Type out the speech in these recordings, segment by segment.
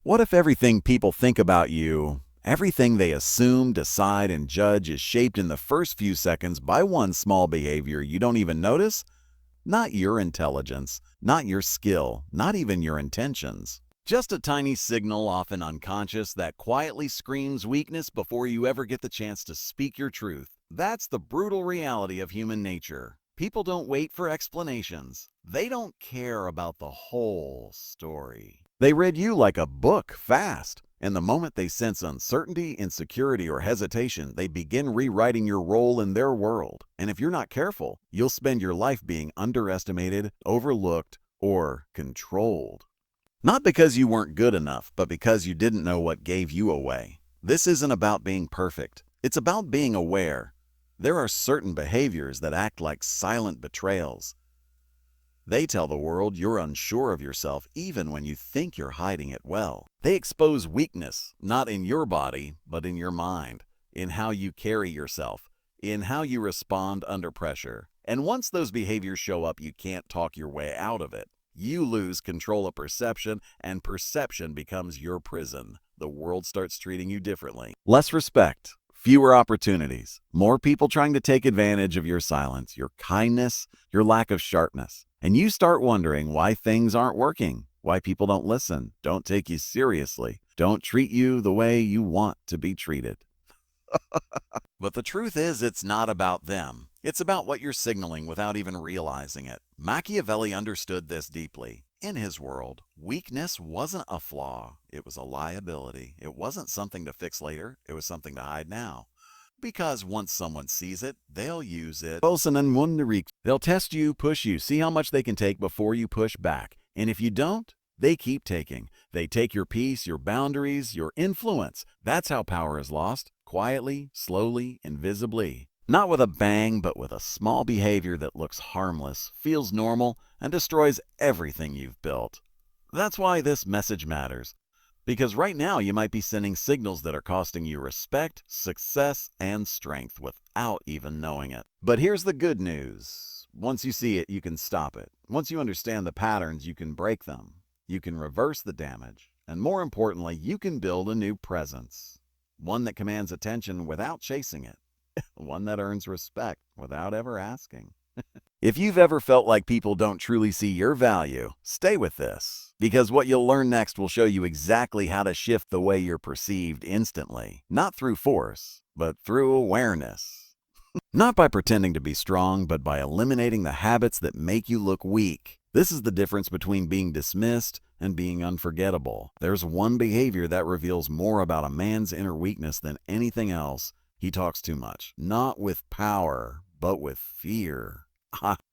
What if everything people think about you, everything they assume, decide, and judge is shaped in the first few seconds by one small behavior you don't even notice? Not your intelligence, not your skill, not even your intentions. Just a tiny signal, often unconscious, that quietly screams weakness before you ever get the chance to speak your truth. That's the brutal reality of human nature. People don't wait for explanations. They don't care about the whole story. They read you like a book fast, and the moment they sense uncertainty, insecurity, or hesitation, they begin rewriting your role in their world. And if you're not careful, you'll spend your life being underestimated, overlooked, or controlled. Not because you weren't good enough, but because you didn't know what gave you away. This isn't about being perfect. It's about being aware. There are certain behaviors that act like silent betrayals. They tell the world you're unsure of yourself even when you think you're hiding it well. They expose weakness, not in your body, but in your mind, in how you carry yourself, in how you respond under pressure. And once those behaviors show up, you can't talk your way out of it. You lose control of perception, and perception becomes your prison. The world starts treating you differently. Less respect, fewer opportunities, more people trying to take advantage of your silence, your kindness, your lack of sharpness. And you start wondering why things aren't working, why people don't listen, don't take you seriously, don't treat you the way you want to be treated. But the truth is, it's not about them. It's about what you're signaling without even realizing it. Machiavelli understood this deeply. In his world, weakness wasn't a flaw. It was a liability. It wasn't something to fix later. It was something to hide now. Because once someone sees it, they'll use it. They'll test you, push you, see how much they can take before you push back. And if you don't, they keep taking. They take your peace, your boundaries, your influence. That's how power is lost. Quietly, slowly, invisibly. Not with a bang, but with a small behavior that looks harmless, feels normal, and destroys everything you've built. That's why this message matters. Because right now you might be sending signals that are costing you respect, success, and strength without even knowing it. But here's the good news. Once you see it, you can stop it. Once you understand the patterns, you can break them. You can reverse the damage. And more importantly, you can build a new presence. One that commands attention without chasing it. One that earns respect without ever asking. If you've ever felt like people don't truly see your value, stay with this, because what you'll learn next will show you exactly how to shift the way you're perceived instantly, not through force, but through awareness. Not by pretending to be strong, but by eliminating the habits that make you look weak. This is the difference between being dismissed and being unforgettable. There's one behavior that reveals more about a man's inner weakness than anything else. He talks too much, not with power, but with fear.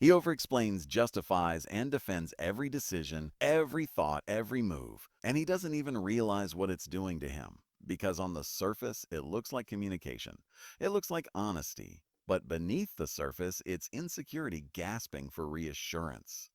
He overexplains, justifies, and defends every decision, every thought, every move. And he doesn't even realize what it's doing to him. Because on the surface, it looks like communication. It looks like honesty. But beneath the surface, it's insecurity gasping for reassurance.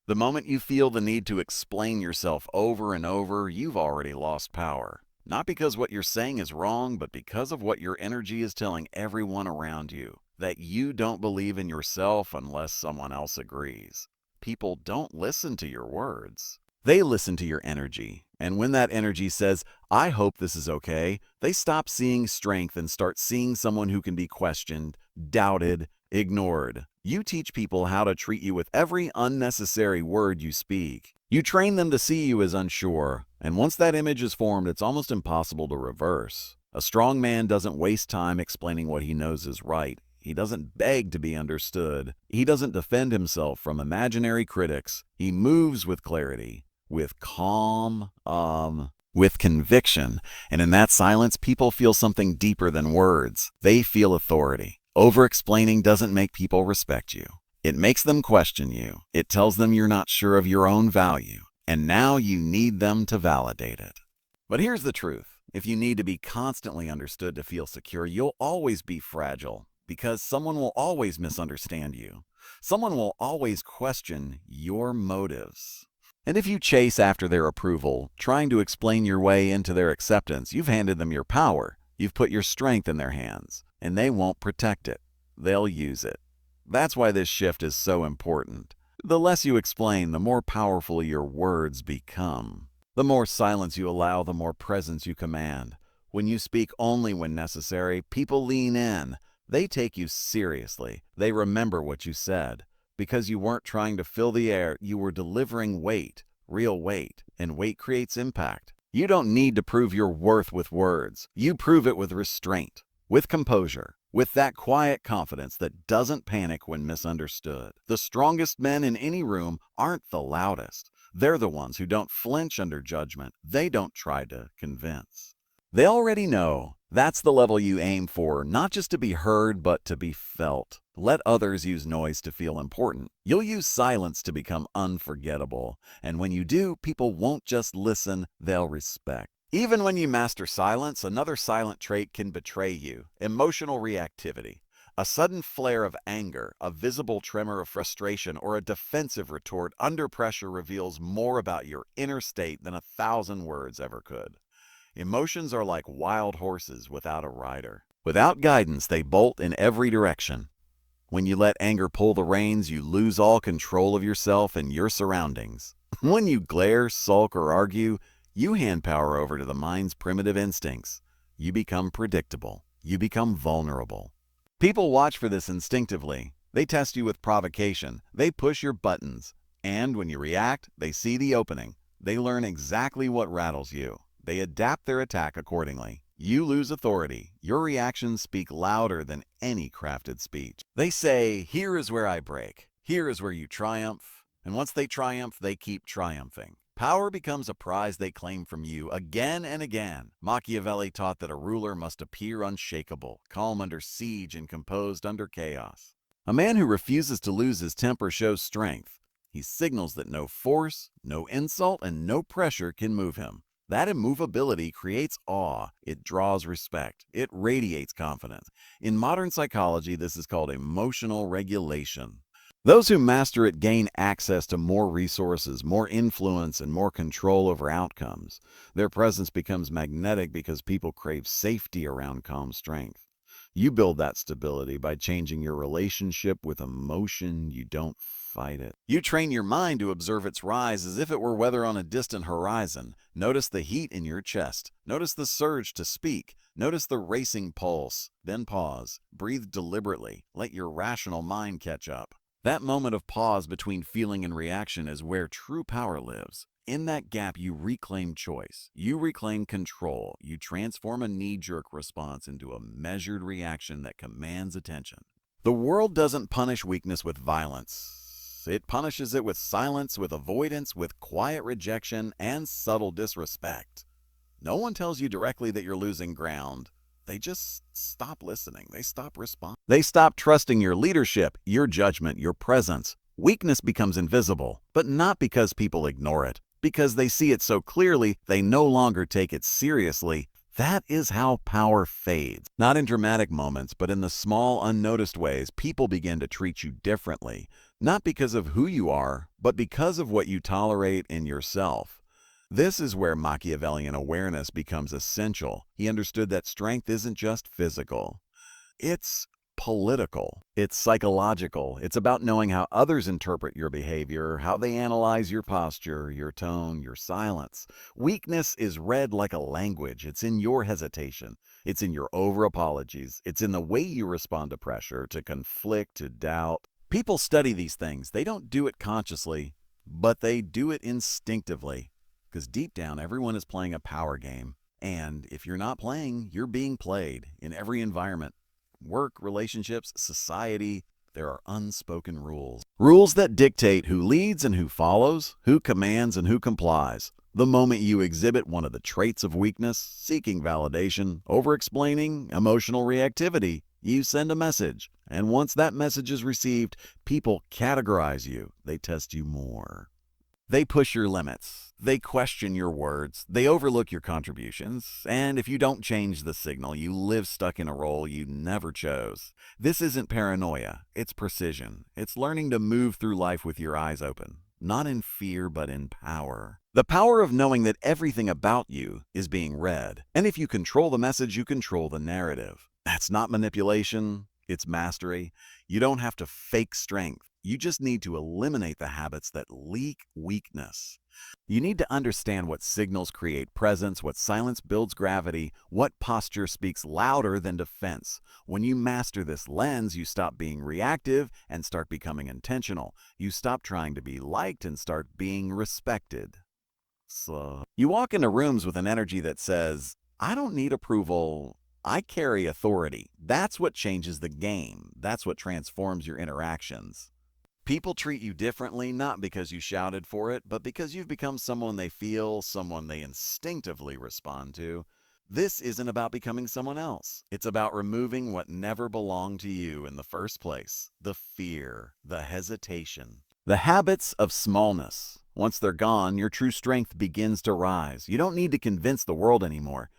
The moment you feel the need to explain yourself over and over, you've already lost power. Not because what you're saying is wrong, but because of what your energy is telling everyone around you. That you don't believe in yourself unless someone else agrees. People don't listen to your words. They listen to your energy. And when that energy says, I hope this is okay, they stop seeing strength and start seeing someone who can be questioned, doubted, ignored. You teach people how to treat you with every unnecessary word you speak. You train them to see you as unsure, and once that image is formed, it's almost impossible to reverse. A strong man doesn't waste time explaining what he knows is right. He doesn't beg to be understood. He doesn't defend himself from imaginary critics. He moves with clarity, with calm, with conviction. And in that silence, people feel something deeper than words. They feel authority. Over-explaining doesn't make people respect you. It makes them question you. It tells them you're not sure of your own value. And now you need them to validate it. But here's the truth. If you need to be constantly understood to feel secure, you'll always be fragile. Because someone will always misunderstand you. Someone will always question your motives. And if you chase after their approval, trying to explain your way into their acceptance, you've handed them your power. You've put your strength in their hands. And they won't protect it. They'll use it. That's why this shift is so important. The less you explain, the more powerful your words become. The more silence you allow, the more presence you command. When you speak only when necessary, people lean in. They take you seriously. They remember what you said. Because you weren't trying to fill the air, you were delivering weight, real weight, and weight creates impact. You don't need to prove your worth with words. You prove it with restraint, with composure, with that quiet confidence that doesn't panic when misunderstood. The strongest men in any room aren't the loudest. They're the ones who don't flinch under judgment. They don't try to convince. They already know. That's the level you aim for, not just to be heard, but to be felt. Let others use noise to feel important. You'll use silence to become unforgettable. And when you do, people won't just listen, they'll respect. Even when you master silence, another silent trait can betray you: emotional reactivity. A sudden flare of anger, a visible tremor of frustration, or a defensive retort under pressure reveals more about your inner state than 1,000 words ever could. Emotions are like wild horses without a rider. Without guidance, they bolt in every direction. When you let anger pull the reins, you lose all control of yourself and your surroundings. When you glare, sulk, or argue, you hand power over to the mind's primitive instincts. You become predictable. You become vulnerable. People watch for this instinctively. They test you with provocation. They push your buttons. And when you react, they see the opening. They learn exactly what rattles you. They adapt their attack accordingly. You lose authority. Your reactions speak louder than any crafted speech. They say, "Here is where I break. Here is where you triumph." And once they triumph, they keep triumphing. Power becomes a prize they claim from you again and again. Machiavelli taught that a ruler must appear unshakable, calm under siege and composed under chaos. A man who refuses to lose his temper shows strength. He signals that no force, no insult, and no pressure can move him. That immovability creates awe. It draws respect. It radiates confidence. In modern psychology, this is called emotional regulation. Those who master it gain access to more resources, more influence, and more control over outcomes. Their presence becomes magnetic because people crave safety around calm strength. You build that stability by changing your relationship with emotion. You don't fight it. You train your mind to observe its rise as if it were weather on a distant horizon. Notice the heat in your chest. Notice the surge to speak. Notice the racing pulse. Then pause. Breathe deliberately. Let your rational mind catch up. That moment of pause between feeling and reaction is where true power lives. In that gap, you reclaim choice. You reclaim control. You transform a knee-jerk response into a measured reaction that commands attention. The world doesn't punish weakness with violence. It punishes it with silence, with avoidance, with quiet rejection, and subtle disrespect. No one tells you directly that you're losing ground. They just stop listening. They stop responding. They stop trusting your leadership, your judgment, your presence. Weakness becomes invisible, but not because people ignore it. Because they see it so clearly, they no longer take it seriously. That is how power fades. Not in dramatic moments, but in the small, unnoticed ways people begin to treat you differently. Not because of who you are, but because of what you tolerate in yourself. This is where Machiavellian awareness becomes essential. He understood that strength isn't just physical. It's political. It's psychological. It's about knowing how others interpret your behavior, how they analyze your posture, your tone, your silence. Weakness is read like a language. It's in your hesitation. It's in your over-apologies. It's in the way you respond to pressure, to conflict, to doubt. People study these things. They don't do it consciously, but they do it instinctively. Because deep down, everyone is playing a power game. And if you're not playing, you're being played in every environment. Work, relationships, society, there are unspoken rules. Rules that dictate who leads and who follows, who commands and who complies. The moment you exhibit one of the traits of weakness, seeking validation, over-explaining, emotional reactivity, you send a message. And once that message is received, people categorize you. They test you more. They push your limits. They question your words. They overlook your contributions. And if you don't change the signal, you live stuck in a role you never chose. This isn't paranoia. It's precision. It's learning to move through life with your eyes open. Not in fear, but in power. The power of knowing that everything about you is being read. And if you control the message, you control the narrative. That's not manipulation. It's mastery. You don't have to fake strength. You just need to eliminate the habits that leak weakness. You need to understand what signals create presence, what silence builds gravity, what posture speaks louder than defense. When you master this lens, you stop being reactive and start becoming intentional. You stop trying to be liked and start being respected. So, you walk into rooms with an energy that says, I don't need approval, I carry authority. That's what changes the game. That's what transforms your interactions. People treat you differently not because you shouted for it, but because you've become someone they feel, someone they instinctively respond to. This isn't about becoming someone else. It's about removing what never belonged to you in the first place. The fear, the hesitation, the habits of smallness. Once they're gone, your true strength begins to rise. You don't need to convince the world anymore.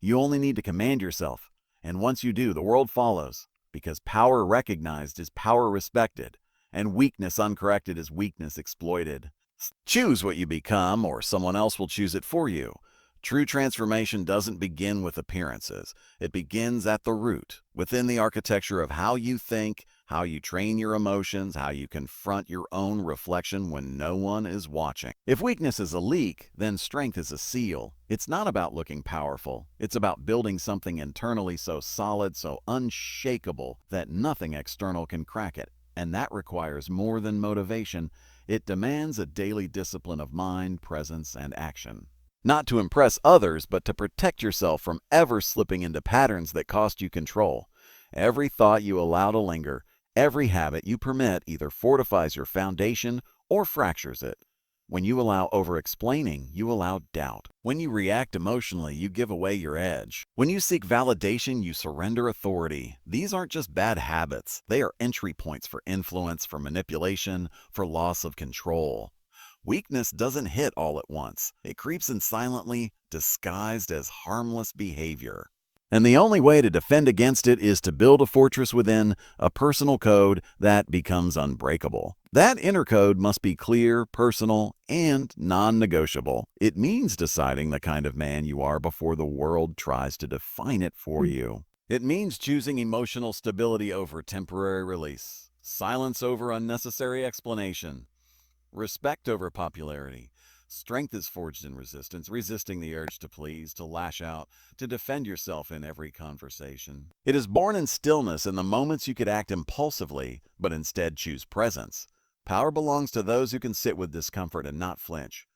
You only need to command yourself. And once you do, the world follows. Because power recognized is power respected, and weakness uncorrected is weakness exploited. Choose what you become, or someone else will choose it for you. True transformation doesn't begin with appearances. It begins at the root, within the architecture of how you think, how you train your emotions, how you confront your own reflection when no one is watching. If weakness is a leak, then strength is a seal. It's not about looking powerful. It's about building something internally so solid, so unshakable, that nothing external can crack it. And that requires more than motivation. It demands a daily discipline of mind, presence, and action. Not to impress others, but to protect yourself from ever slipping into patterns that cost you control. Every thought you allow to linger, every habit you permit either fortifies your foundation or fractures it. When you allow over-explaining, you allow doubt. When you react emotionally, you give away your edge. When you seek validation, you surrender authority. These aren't just bad habits. They are entry points for influence, for manipulation, for loss of control. Weakness doesn't hit all at once. It creeps in silently, disguised as harmless behavior. And the only way to defend against it is to build a fortress within, a personal code that becomes unbreakable. That inner code must be clear, personal, and non-negotiable. It means deciding the kind of man you are before the world tries to define it for you. It means choosing emotional stability over temporary release, silence over unnecessary explanation, respect over popularity. Strength is forged in resistance, resisting the urge to please, to lash out, to defend yourself in every conversation. It is born in stillness, in the moments you could act impulsively, but instead choose presence. Power belongs to those who can sit with discomfort and not flinch.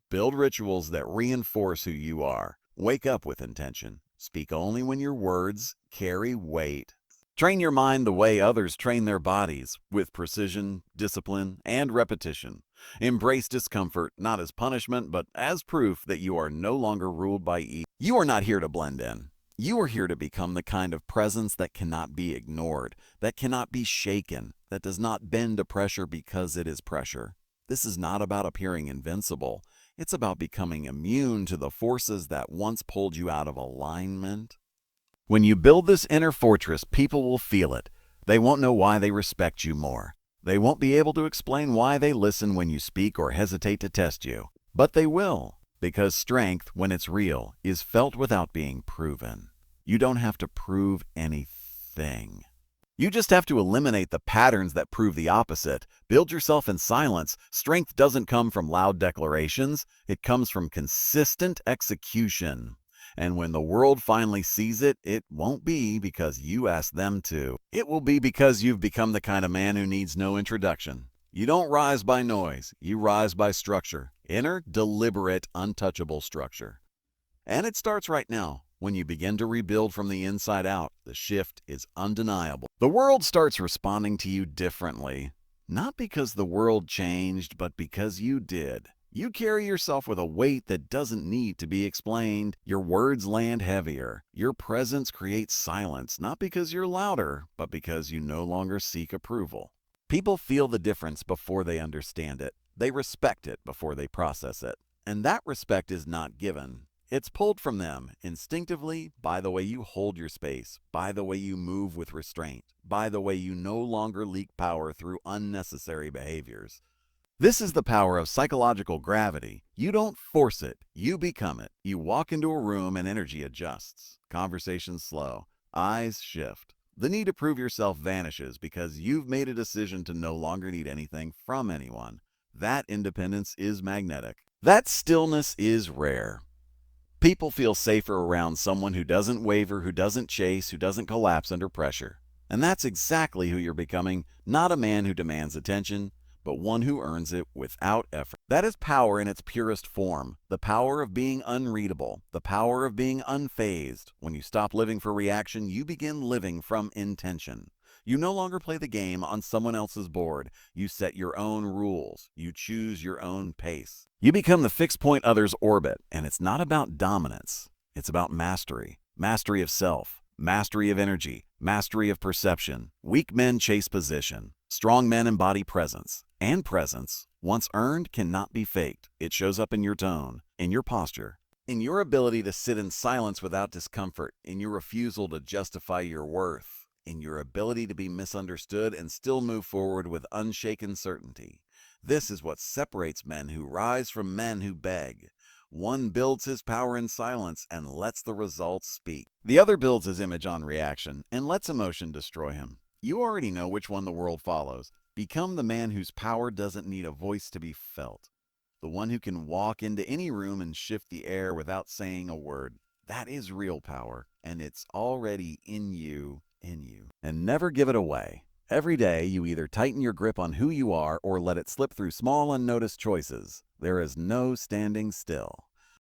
Build rituals that reinforce who you are. Wake up with intention. Speak only when your words carry weight. Train your mind the way others train their bodies, with precision, discipline, and repetition. Embrace discomfort, not as punishment, but as proof that you are no longer ruled by ego. You are not here to blend in. You are here to become the kind of presence that cannot be ignored, that cannot be shaken, that does not bend to pressure because it is pressure. This is not about appearing invincible. It's about becoming immune to the forces that once pulled you out of alignment. When you build this inner fortress, people will feel it. They won't know why they respect you more. They won't be able to explain why they listen when you speak or hesitate to test you. But they will, because strength, when it's real, is felt without being proven. You don't have to prove anything. You just have to eliminate the patterns that prove the opposite. Build yourself in silence. Strength doesn't come from loud declarations. It comes from consistent execution. And when the world finally sees it, it won't be because you asked them to. It will be because you've become the kind of man who needs no introduction. You don't rise by noise. You rise by structure. Inner, deliberate, untouchable structure. And it starts right now. When you begin to rebuild from the inside out, the shift is undeniable. The world starts responding to you differently. Not because the world changed, but because you did. You carry yourself with a weight that doesn't need to be explained. Your words land heavier. Your presence creates silence, not because you're louder, but because you no longer seek approval. People feel the difference before they understand it. They respect it before they process it. And that respect is not given. It's pulled from them instinctively by the way you hold your space, by the way you move with restraint, by the way you no longer leak power through unnecessary behaviors. This is the power of psychological gravity. You don't force it, you become it. You walk into a room and energy adjusts. Conversations slow. Eyes shift. The need to prove yourself vanishes because you've made a decision to no longer need anything from anyone. That independence is magnetic. That stillness is rare. People feel safer around someone who doesn't waver, who doesn't chase, who doesn't collapse under pressure. And that's exactly who you're becoming, not a man who demands attention, but one who earns it without effort. That is power in its purest form, the power of being unreadable, the power of being unfazed. When you stop living for reaction, you begin living from intention. You no longer play the game on someone else's board. You set your own rules. You choose your own pace. You become the fixed point others orbit, and it's not about dominance. It's about mastery. Mastery of self, mastery of energy, mastery of perception. Weak men chase position. Strong men embody presence. And presence, once earned, cannot be faked. It shows up in your tone, in your posture, in your ability to sit in silence without discomfort, in your refusal to justify your worth, in your ability to be misunderstood and still move forward with unshaken certainty. This is what separates men who rise from men who beg. One builds his power in silence and lets the results speak. The other builds his image on reaction and lets emotion destroy him. You already know which one the world follows. Become the man whose power doesn't need a voice to be felt. The one who can walk into any room and shift the air without saying a word. That is real power, and it's already in you. And never give it away. Every day, you either tighten your grip on who you are or let it slip through small, unnoticed choices. There is no standing still.